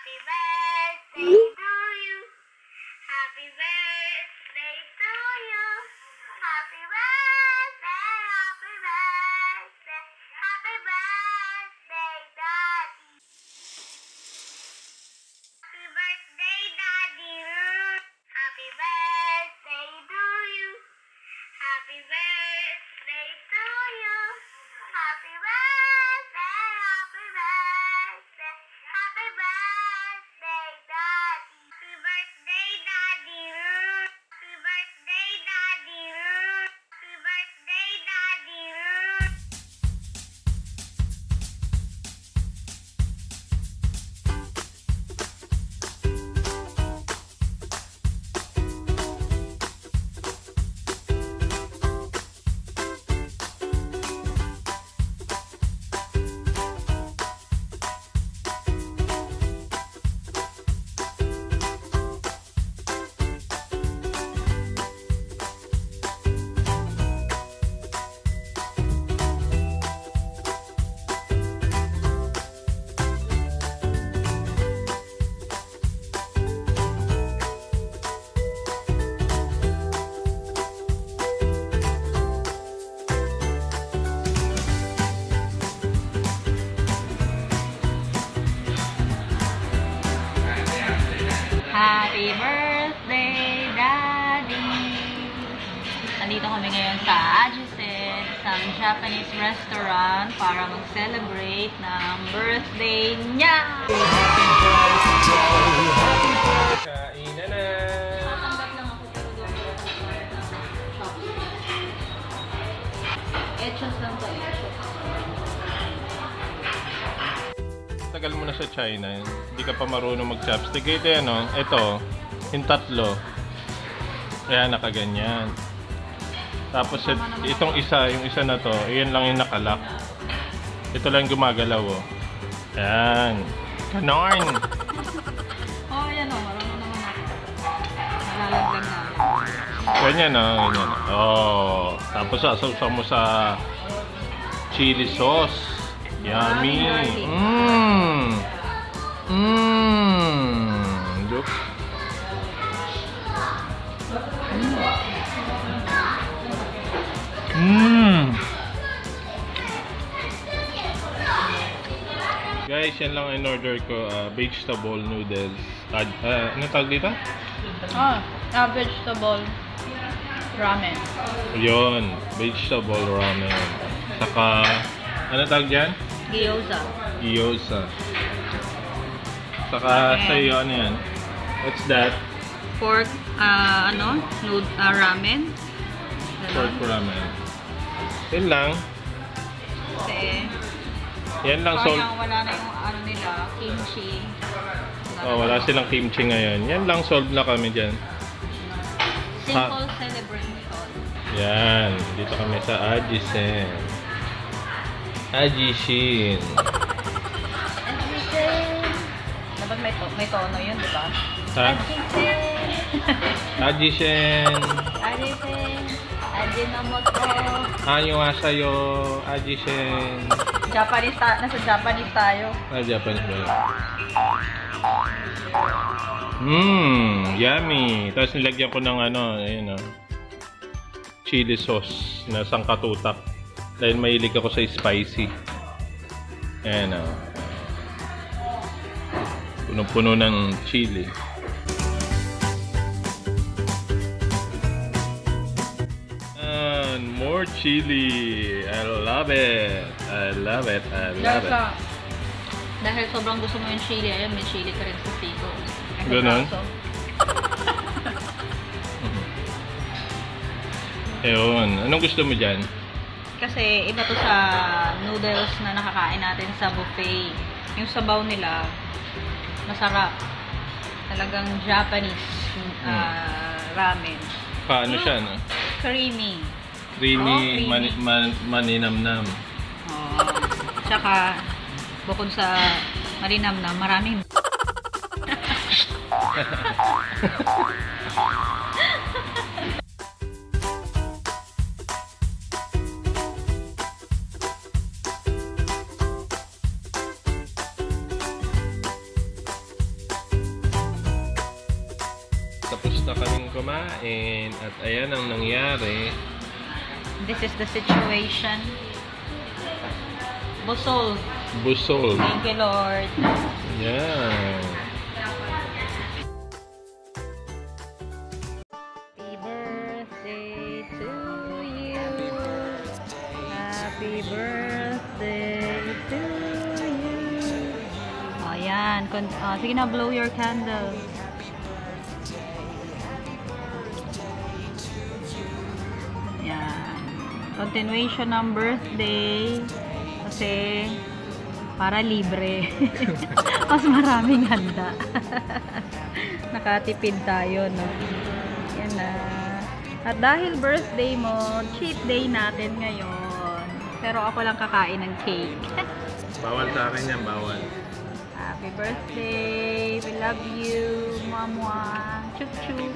Happy birthday to you. Happy birthday to you. Happy birthday, happy birthday. Happy birthday, Daddy. Happy birthday, Daddy. Happy birthday to you. Happy birthday to you. Happy birthday, happy birthday. Happy birthday, Daddy. Happy birthday, Daddy. Happy birthday, Daddy. Happy birthday, Daddy. Happy birthday, Daddy! Nandito kami ngayon sa Ajisen, isang Japanese restaurant para mag-celebrate ng birthday niya! Kainan na! Matanggap lang ako pero doon ko Echos lang to, echos. Tagal mo na sa China, hindi ka pa marunong mag-chopstick. Ito, yung tatlo. Kaya nakaganyan. Tapos itong isa, yung isa na to, iyan lang yung nakalak. Ito lang yung gumagalaw, oh. Yan. Ganon! Oh, yan o, marunong naman ako. Nalalagyan na. Ganyan na, ganyan. Oh. Tapos sasaw mo sa chili sauce. Yummy! Look. Guys, yan lang in order ko. Vegetable noodles. Ano tawag dito? Vegetable ramen. Yun. Vegetable ramen. Saka, ano tawag dyan? Gyoza. Gyoza. Saka sa'yo, ano yan? What's that? Pork, ramen. Pork ramen. Yan lang. Kasi, Yan lang. So, wala na yung ano nila, kimchi. wala silang kimchi ngayon. Yan lang, solve na kami dyan. Simple celebration. Yan. Dito kami sa Ajisen. Ajishin. Dapat may tono yun, di ba? Ha? Ajisen. Ajinomoto. Annyeonghaseyo. Ajisen. Nasa Japanese tayo. Japanese ba yun? Yummy. Tapos nilagyan ko ng chili sauce na sangkatutak. Dahil mahilig ako sa spicy. Ayan o. Punong-puno ng chili. And more chili. I love it. I love it. I love it. Dahil sobrang gusto mo yung chili, ayun, may chili ka rin sa siko. Ganun? Ayun. Anong gusto mo dyan? Kasi iba to sa noodles na nakakain natin sa buffet. Yung sabaw nila, masarap. Talagang Japanese ramen. Paano siya, no? Creamy. Creamy, maninamnam. Oh. Tsaka, bukod sa maninamnam, maraming kumain. At ayan ang nangyari. This is the situation. Busol. Busol. Thank you, Lord. Yan. Happy birthday to you. Happy birthday to you. O, yan. Sige na, blow your candle. Yan. Continuation ng birthday. Kasi, para libre. Mas maraming handa. Nakatipid tayo, no? Yan na. At dahil birthday mo, cheat day natin ngayon. Pero ako lang kakain ng cake. Bawal sa akin yan, bawal. Happy birthday! We love you! Mwah mwah! Chuk chuk!